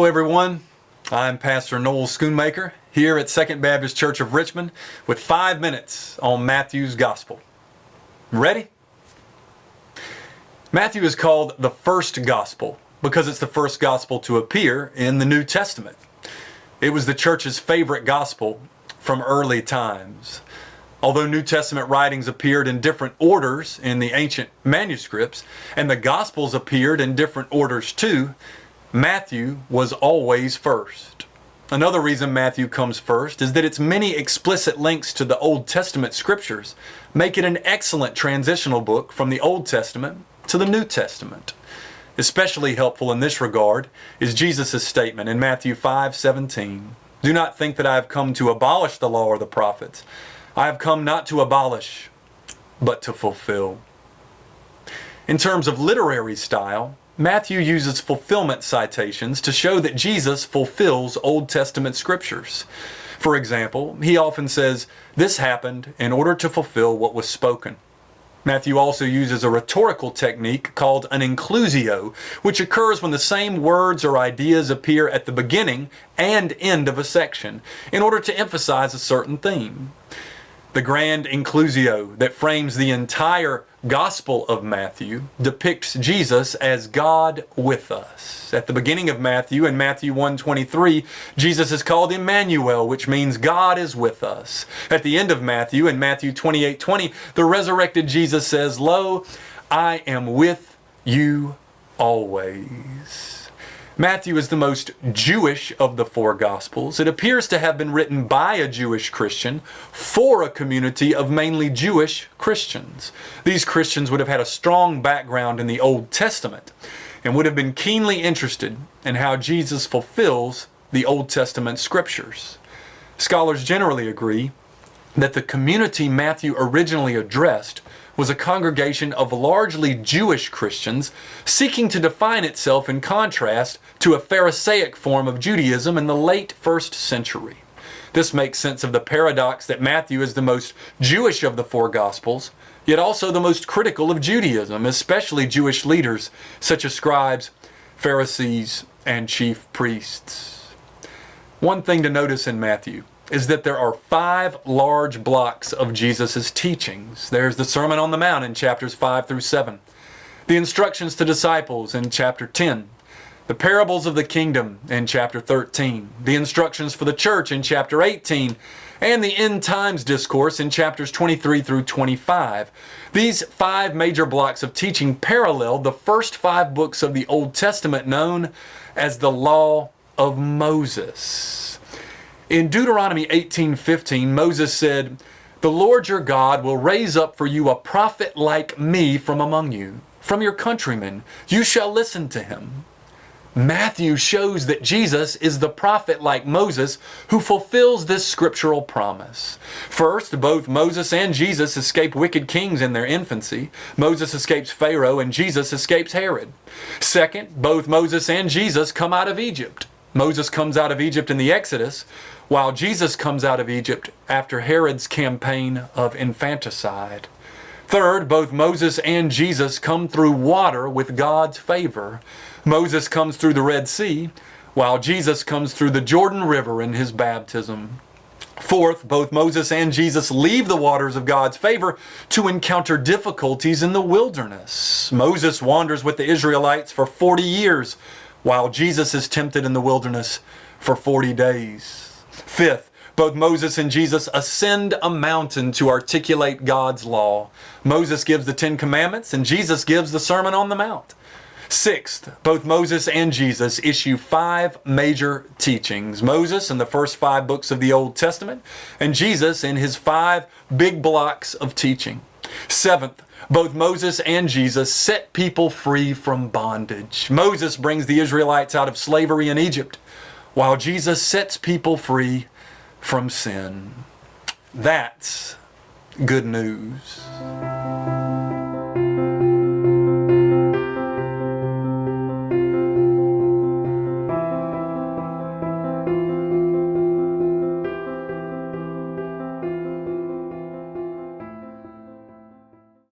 Hello everyone, I'm Pastor Noel Schoonmaker here at Second Baptist Church of Richmond with 5 minutes on Matthew's Gospel. Ready? Matthew is called the first Gospel because it's the first Gospel to appear in the New Testament. It was the church's favorite Gospel from early times. Although New Testament writings appeared in different orders in the ancient manuscripts, and the Gospels appeared in different orders too, Matthew was always first. Another reason Matthew comes first is that its many explicit links to the Old Testament scriptures make it an excellent transitional book from the Old Testament to the New Testament. Especially helpful in this regard is Jesus' statement in Matthew 5:17. Do not think that I have come to abolish the law or the prophets. I have come not to abolish, but to fulfill. In terms of literary style, Matthew uses fulfillment citations to show that Jesus fulfills Old Testament scriptures. For example, he often says, "This happened in order to fulfill what was spoken." Matthew also uses a rhetorical technique called an inclusio, which occurs when the same words or ideas appear at the beginning and end of a section in order to emphasize a certain theme. The grand inclusio that frames the entire Gospel of Matthew depicts Jesus as God with us. At the beginning of Matthew, in Matthew 1:23, Jesus is called Emmanuel, which means God is with us. At the end of Matthew, in Matthew 28:20, the resurrected Jesus says, "Lo, I am with you always." Matthew is the most Jewish of the four Gospels. It appears to have been written by a Jewish Christian for a community of mainly Jewish Christians. These Christians would have had a strong background in the Old Testament and would have been keenly interested in how Jesus fulfills the Old Testament scriptures. Scholars generally agree that the community Matthew originally addressed was a congregation of largely Jewish Christians seeking to define itself in contrast to a Pharisaic form of Judaism in the late 1st century. This makes sense of the paradox that Matthew is the most Jewish of the four Gospels, yet also the most critical of Judaism, especially Jewish leaders such as scribes, Pharisees, and chief priests. One thing to notice in Matthew is that there are 5 large blocks of Jesus' teachings. There's the Sermon on the Mount in chapters 5 through 7, the instructions to disciples in chapter 10, the parables of the kingdom in chapter 13, the instructions for the church in chapter 18, and the end times discourse in chapters 23 through 25. These 5 major blocks of teaching parallel the first 5 books of the Old Testament known as the Law of Moses. In Deuteronomy 18:15, Moses said, "The Lord your God will raise up for you a prophet like me from among you, from your countrymen. You shall listen to him." Matthew shows that Jesus is the prophet like Moses who fulfills this scriptural promise. First, both Moses and Jesus escape wicked kings in their infancy. Moses escapes Pharaoh and Jesus escapes Herod. Second, both Moses and Jesus come out of Egypt. Moses comes out of Egypt in the Exodus, while Jesus comes out of Egypt after Herod's campaign of infanticide. Third, both Moses and Jesus come through water with God's favor. Moses comes through the Red Sea, while Jesus comes through the Jordan River in his baptism. Fourth, both Moses and Jesus leave the waters of God's favor to encounter difficulties in the wilderness. Moses wanders with the Israelites for 40 years, while Jesus is tempted in the wilderness for 40 days. Fifth, both Moses and Jesus ascend a mountain to articulate God's law. Moses gives the 10 Commandments and Jesus gives the Sermon on the Mount. Sixth, both Moses and Jesus issue 5 major teachings. Moses in the first 5 books of the Old Testament, and Jesus in his 5 big blocks of teaching. Seventh, both Moses and Jesus set people free from bondage. Moses brings the Israelites out of slavery in Egypt, while Jesus sets people free from sin. That's good news.